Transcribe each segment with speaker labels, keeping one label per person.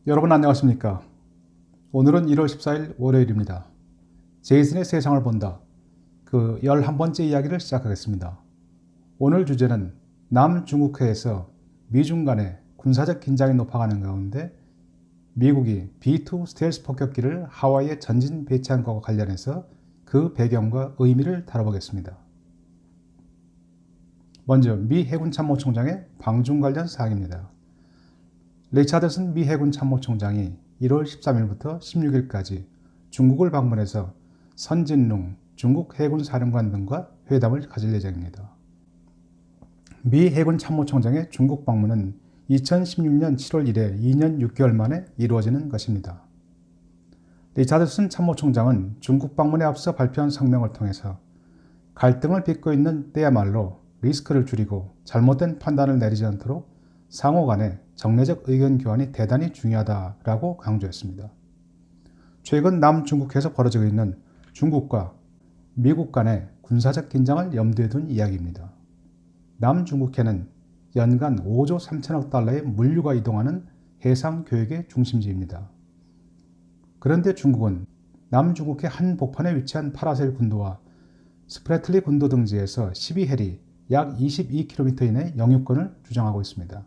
Speaker 1: 여러분 안녕하십니까? 오늘은 1월 14일 월요일입니다. 제이슨의 세상을 본다. 그 11번째 이야기를 시작하겠습니다. 오늘 주제는 남중국해에서 미중 간의 군사적 긴장이 높아가는 가운데 미국이 B-2 스텔스 폭격기를 하와이에 전진 배치한 것과 관련해서 그 배경과 의미를 다뤄보겠습니다. 먼저 미 해군 참모총장의 방중 관련 사항입니다. 리차드슨 미 해군 참모총장이 1월 13일부터 16일까지 중국을 방문해서 선진룽 중국 해군 사령관 등과 회담을 가질 예정입니다. 미 해군 참모총장의 중국 방문은 2016년 7월 이래 2년 6개월 만에 이루어지는 것입니다. 리차드슨 참모총장은 중국 방문에 앞서 발표한 성명을 통해서 갈등을 빚고 있는 때야말로 리스크를 줄이고 잘못된 판단을 내리지 않도록 상호 간의 정례적 의견 교환이 대단히 중요하다라고 강조했습니다. 최근 남중국해에서 벌어지고 있는 중국과 미국 간의 군사적 긴장을 염두에 둔 이야기입니다. 남중국해는 연간 5조 3천억 달러의 물류가 이동하는 해상 교역의 중심지입니다. 그런데 중국은 남중국해 한 복판에 위치한 파라셀 군도와 스프래틀리 군도 등지에서 12해리 약 22km 이내 영유권을 주장하고 있습니다.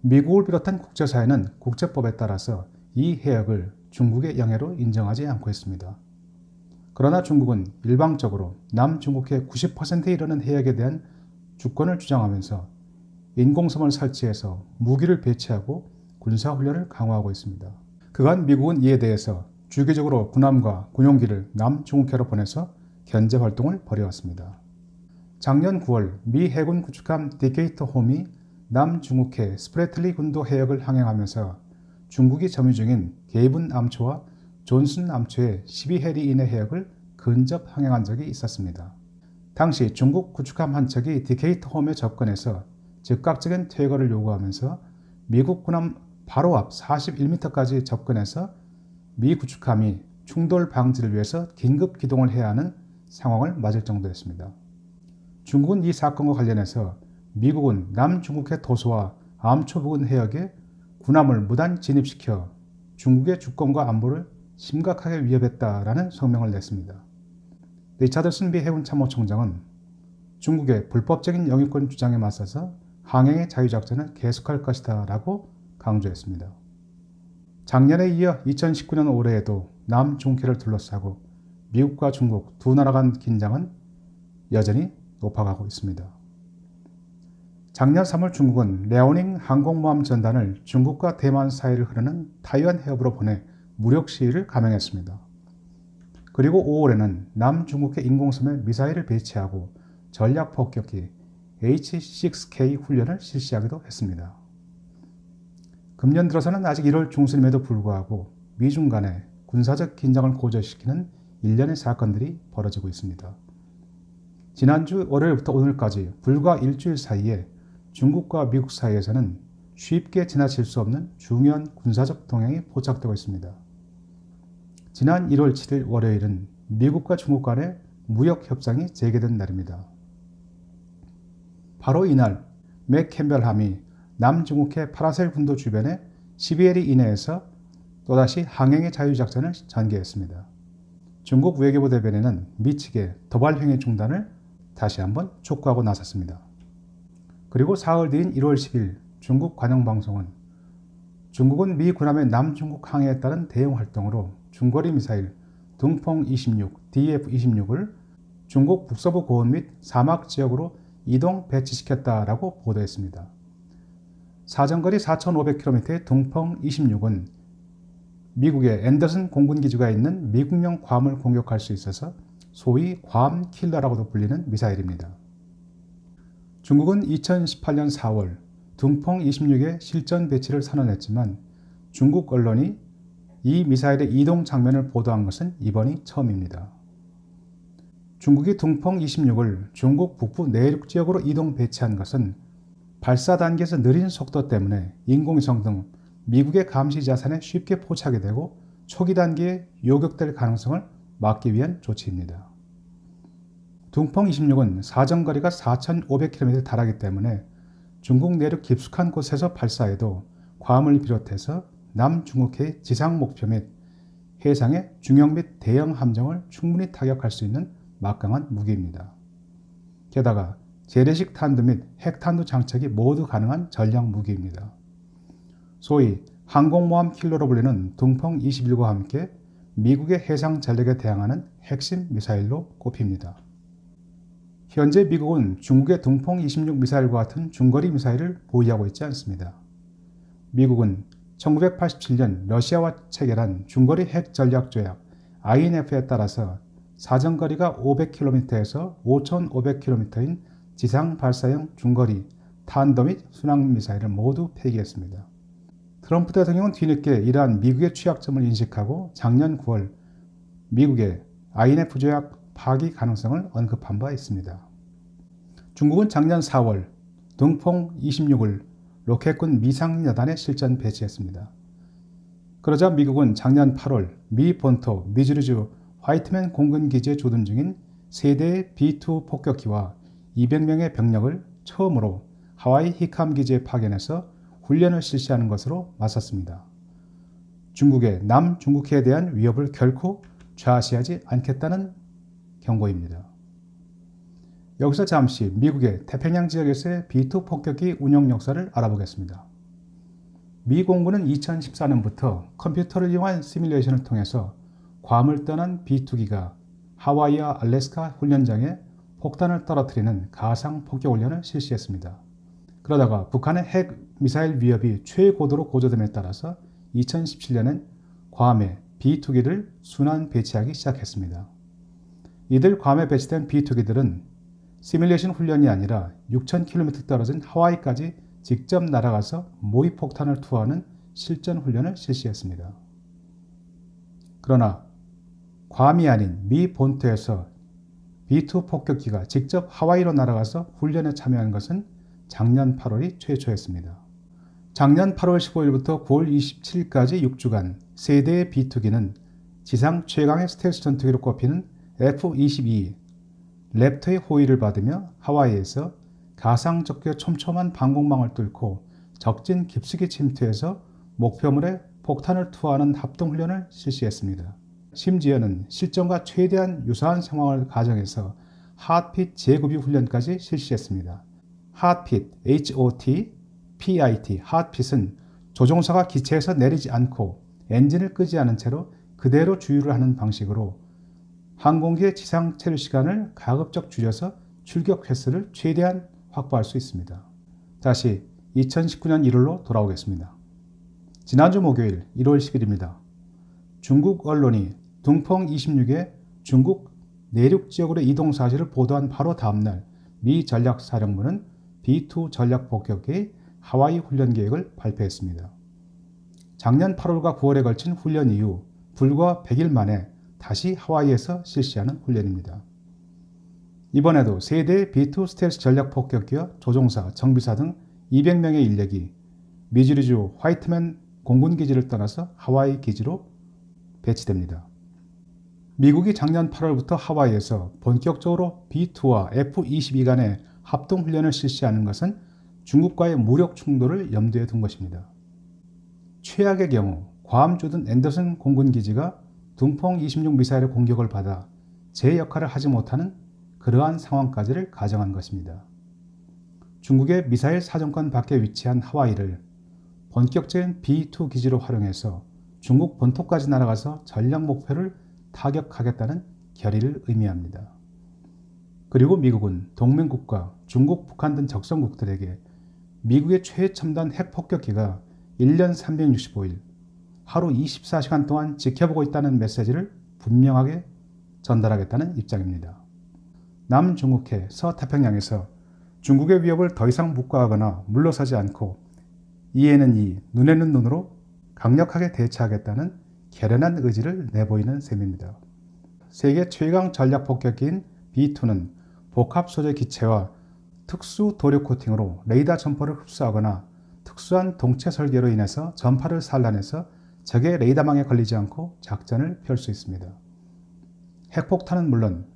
Speaker 1: 미국을 비롯한 국제사회는 국제법에 따라서 이 해역을 중국의 영해로 인정하지 않고 있습니다. 그러나 중국은 일방적으로 남중국해 90%에 이르는 해역에 대한 주권을 주장하면서 인공섬을 설치해서 무기를 배치하고 군사훈련을 강화하고 있습니다. 그간 미국은 이에 대해서 주기적으로 군함과 군용기를 남중국해로 보내서 견제 활동을 벌여왔습니다. 작년 9월 미 해군 구축함 디케이터 홈이 남중국해 스프래틀리 군도 해역을 항행하면서 중국이 점유 중인 게이븐 암초와 존슨 암초의 12해리 이내 해역을 근접 항행한 적이 있었습니다. 당시 중국 구축함 한 척이 디케이터 홈에 접근해서 즉각적인 퇴거를 요구하면서 미국 군함 바로 앞 41m까지 접근해서 미 구축함이 충돌 방지를 위해서 긴급 기동을 해야 하는 상황을 맞을 정도였습니다. 중국은 이 사건과 관련해서 미국은 남중국해 도서와 암초 부근 해역에 군함을 무단 진입시켜 중국의 주권과 안보를 심각하게 위협했다라는 성명을 냈습니다. 리차드슨 미 해군 참모총장은 중국의 불법적인 영유권 주장에 맞서서 항행의 자유작전을 계속할 것이다 라고 강조했습니다. 작년에 이어 2019년 올해에도 남중국해를 둘러싸고 미국과 중국 두 나라 간 긴장은 여전히 높아가고 있습니다. 작년 3월 중국은 레오닝 항공모함 전단을 중국과 대만 사이를 흐르는 타이완 해협으로 보내 무력 시위를 감행했습니다. 그리고 5월에는 남중국해 인공섬에 미사일을 배치하고 전략 폭격기 H-6K 훈련을 실시하기도 했습니다. 금년 들어서는 아직 1월 중순임에도 불구하고 미중 간의 군사적 긴장을 고조시키는 일련의 사건들이 벌어지고 있습니다. 지난주 월요일부터 오늘까지 불과 일주일 사이에 중국과 미국 사이에서는 쉽게 지나칠 수 없는 중요한 군사적 동향이 포착되고 있습니다. 지난 1월 7일 월요일은 미국과 중국 간의 무역 협상이 재개된 날입니다. 바로 이날 맥 캠벨함이 남중국해 파라셀 군도 주변의 12해리 이내에서 또다시 항행의 자유작전을 전개했습니다. 중국 외교부 대변인은 미 측의 도발 행위 중단을 다시 한번 촉구하고 나섰습니다. 그리고 사흘 뒤인 1월 10일 중국 관영방송은 중국은 미 군함의 남중국 항해에 따른 대응 활동으로 중거리 미사일 둥펑-26, DF-26을 중국 북서부 고원 및 사막 지역으로 이동 배치시켰다라고 보도했습니다. 사정거리 4,500km의 둥펑-26은 미국의 앤더슨 공군기지가 있는 미국령 괌을 공격할 수 있어서 소위 괌 킬러라고도 불리는 미사일입니다. 중국은 2018년 4월 둥펑-26의 실전 배치를 선언했지만 중국 언론이 이 미사일의 이동 장면을 보도한 것은 이번이 처음입니다. 중국이 둥펑-26을 중국 북부 내륙 지역으로 이동 배치한 것은 발사 단계에서 느린 속도 때문에 인공위성 등 미국의 감시 자산에 쉽게 포착이 되고 초기 단계에 요격될 가능성을 막기 위한 조치입니다. 둥펑-26은 사정거리가 4,500km에 달하기 때문에 중국 내륙 깊숙한 곳에서 발사해도 괌을 비롯해서 남중국해의 지상 목표 및 해상의 중형 및 대형 함정을 충분히 타격할 수 있는 막강한 무기입니다. 게다가 재래식 탄두 및 핵탄두 장착이 모두 가능한 전략 무기입니다. 소위 항공모함 킬러로 불리는 둥펑 21과 함께 미국의 해상 전력에 대항하는 핵심 미사일로 꼽힙니다. 현재 미국은 중국의 둥펑 26 미사일과 같은 중거리 미사일을 보유하고 있지 않습니다. 미국은 1987년 러시아와 체결한 중거리 핵전략조약 INF에 따라서 사정거리가 500km에서 5,500km인 지상 발사형 중거리 탄도 및 순항 미사일을 모두 폐기했습니다. 트럼프 대통령은 뒤늦게 이러한 미국의 취약점을 인식하고 작년 9월 미국의 INF 조약 파기 가능성을 언급한 바 있습니다. 중국은 작년 4월 둥펑 26을 로켓군 미상여단에 실전 배치했습니다. 그러자 미국은 작년 8월 미 본토 미주리주 화이트맨 공군기지에 조둔 중인 세대의 B-2 폭격기와 200명의 병력을 처음으로 하와이 히캄 기지에 파견해서 훈련을 실시하는 것으로 맞섰습니다. 중국의 남중국해에 대한 위협을 결코 좌시하지 않겠다는 경고입니다. 여기서 잠시 미국의 태평양 지역에서의 B-2 폭격기 운용 역사를 알아보겠습니다. 미 공군은 2014년부터 컴퓨터를 이용한 시뮬레이션을 통해서 괌을 떠난 B-2기가 하와이와 알래스카 훈련장에 폭탄을 떨어뜨리는 가상 폭격 훈련을 실시했습니다. 그러다가 북한의 핵 미사일 위협이 최고도로 고조됨에 따라서 2017년엔 괌에 B-2기를 순환 배치하기 시작했습니다. 이들 괌에 배치된 B-2기들은 시뮬레이션 훈련이 아니라 6,000km 떨어진 하와이까지 직접 날아가서 모의 폭탄을 투하하는 실전 훈련을 실시했습니다. 그러나 괌이 아닌 미 본토에서 B-2 폭격기가 직접 하와이로 날아가서 훈련에 참여한 것은 작년 8월이 최초였습니다. 작년 8월 15일부터 9월 27일까지 6주간 세대의 B-2기는 지상 최강의 스텔스 전투기로 꼽히는 F-22 랩터의 호위를 받으며 하와이에서 가상 적의 촘촘한 방공망을 뚫고 적진 깊숙이 침투해서 목표물에 폭탄을 투하하는 합동훈련을 실시했습니다. 심지어는 실전과 최대한 유사한 상황을 가정해서 핫핏 재구비 훈련까지 실시했습니다. 핫핏, HOT, PIT, 핫핏은 조종사가 기체에서 내리지 않고 엔진을 끄지 않은 채로 그대로 주유를 하는 방식으로 항공기의 지상 체류 시간을 가급적 줄여서 출격 횟수를 최대한 확보할 수 있습니다. 다시 2019년 1월로 돌아오겠습니다. 지난주 목요일 1월 10일입니다. 중국 언론이 둥펑 26의 중국 내륙 지역으로 이동 사실을 보도한 바로 다음날 미 전략사령부는 B-2 전략 폭격기의 하와이 훈련 계획을 발표했습니다. 작년 8월과 9월에 걸친 훈련 이후 불과 100일 만에 다시 하와이에서 실시하는 훈련입니다. 이번에도 세대의 B-2 스텔스 전략 폭격기와 조종사, 정비사 등 200명의 인력이 미주리주 화이트맨 공군기지를 떠나서 하와이 기지로 배치됩니다. 미국이 작년 8월부터 하와이에서 본격적으로 B-2와 F-22 간의 합동훈련을 실시하는 것은 중국과의 무력 충돌을 염두에 둔 것입니다. 최악의 경우 괌 주둔 앤더슨 공군기지가 둥펑 26 미사일의 공격을 받아 제 역할을 하지 못하는 그러한 상황까지를 가정한 것입니다. 중국의 미사일 사정권 밖에 위치한 하와이를 본격적인 B-2 기지로 활용해서 중국 본토까지 날아가서 전략 목표를 타격하겠다는 결의를 의미합니다. 그리고 미국은 동맹국가 중국, 북한 등 적성국들에게 미국의 최첨단 핵폭격기가 1년 365일 하루 24시간 동안 지켜보고 있다는 메시지를 분명하게 전달하겠다는 입장입니다. 남중국해, 서태평양에서 중국의 위협을 더 이상 묵과하거나 물러서지 않고 이에는 이, 눈에는 눈으로 강력하게 대처하겠다는 결연한 의지를 내보이는 셈입니다. 세계 최강 전략 폭격기인 B-2는 복합 소재 기체와 특수 도료 코팅으로 레이더 전파를 흡수하거나 특수한 동체 설계로 인해서 전파를 산란해서 적의 레이더망에 걸리지 않고 작전을 펼 수 있습니다. 핵폭탄은 물론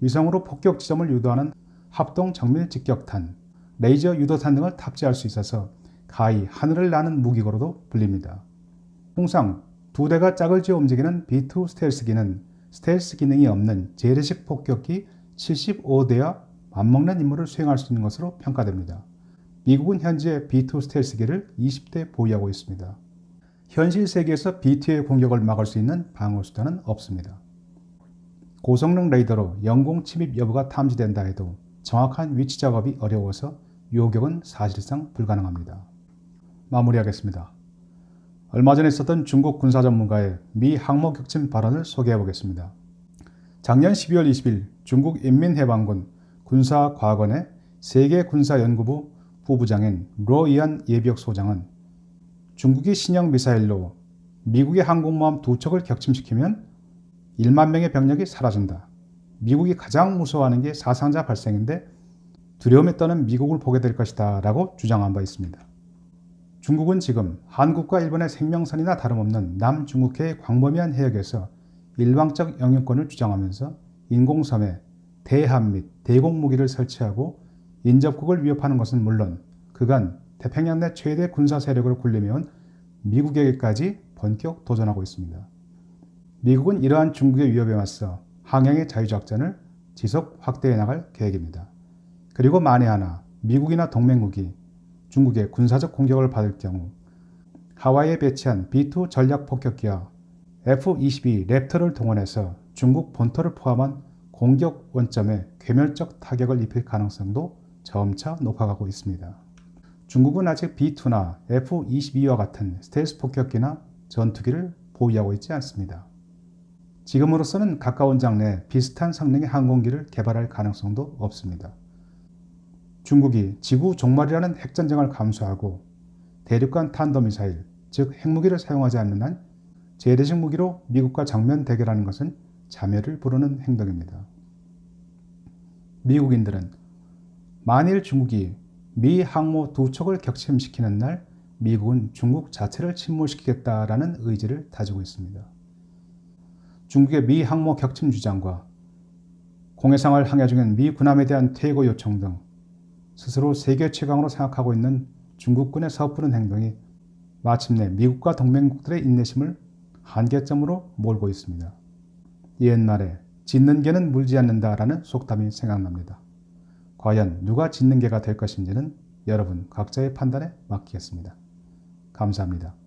Speaker 1: 위성으로 폭격 지점을 유도하는 합동 정밀 직격탄, 레이저 유도탄 등을 탑재할 수 있어서 가히 하늘을 나는 무기고로도 불립니다. 통상 두 대가 짝을 지어 움직이는 B2 스텔스기는 스텔스 기능이 없는 재래식 폭격기 75대와 맞먹는 임무를 수행할 수 있는 것으로 평가됩니다. 미국은 현재 B2 스텔스기를 20대 보유하고 있습니다. 현실 세계에서 B2의 공격을 막을 수 있는 방어수단은 없습니다. 고성능 레이더로 영공 침입 여부가 탐지된다 해도 정확한 위치 작업이 어려워서 요격은 사실상 불가능합니다. 마무리하겠습니다. 얼마 전에 있었던 중국 군사 전문가의 미 항모 격침 발언을 소개해 보겠습니다. 작년 12월 20일 중국 인민해방군 군사과학원의 세계군사연구부 부부장인 로이안 예비역 소장은 중국이 신형 미사일로 미국의 항공모함 2척을 격침시키면 1만 명의 병력이 사라진다. 미국이 가장 무서워하는 게 사상자 발생인데 두려움에 떠는 미국을 보게 될 것이다 라고 주장한 바 있습니다. 중국은 지금 한국과 일본의 생명선이나 다름없는 남중국해의 광범위한 해역에서 일방적 영유권을 주장하면서 인공섬에 대함 및 대공 무기를 설치하고 인접국을 위협하는 것은 물론 그간 태평양 내 최대 군사 세력으로 군림해온 미국에게까지 본격 도전하고 있습니다. 미국은 이러한 중국의 위협에 맞서 항행의 자유작전을 지속 확대해 나갈 계획입니다. 그리고 만에 하나 미국이나 동맹국이 중국의 군사적 공격을 받을 경우 하와이에 배치한 B2 전략 폭격기와 F-22 랩터를 동원해서 중국 본토를 포함한 공격 원점에 괴멸적 타격을 입힐 가능성도 점차 높아가고 있습니다. 중국은 아직 B2나 F-22와 같은 스텔스 폭격기나 전투기를 보유하고 있지 않습니다. 지금으로서는 가까운 장래에 비슷한 성능의 항공기를 개발할 가능성도 없습니다. 중국이 지구 종말이라는 핵전쟁을 감수하고 대륙간 탄도미사일, 즉 핵무기를 사용하지 않는 한 재래식 무기로 미국과 정면 대결하는 것은 자멸을 부르는 행동입니다. 미국인들은 만일 중국이 미 항모 2척을 격침시키는 날 미국은 중국 자체를 침몰시키겠다라는 의지를 다지고 있습니다. 중국의 미 항모 격침 주장과 공해상을 항해 중인 미 군함에 대한 퇴거 요청 등 스스로 세계 최강으로 생각하고 있는 중국군의 섣부른 행동이 마침내 미국과 동맹국들의 인내심을 한계점으로 몰고 있습니다. 옛말에 짖는 개는 물지 않는다라는 속담이 생각납니다. 과연 누가 짖는 개가 될 것인지는 여러분 각자의 판단에 맡기겠습니다. 감사합니다.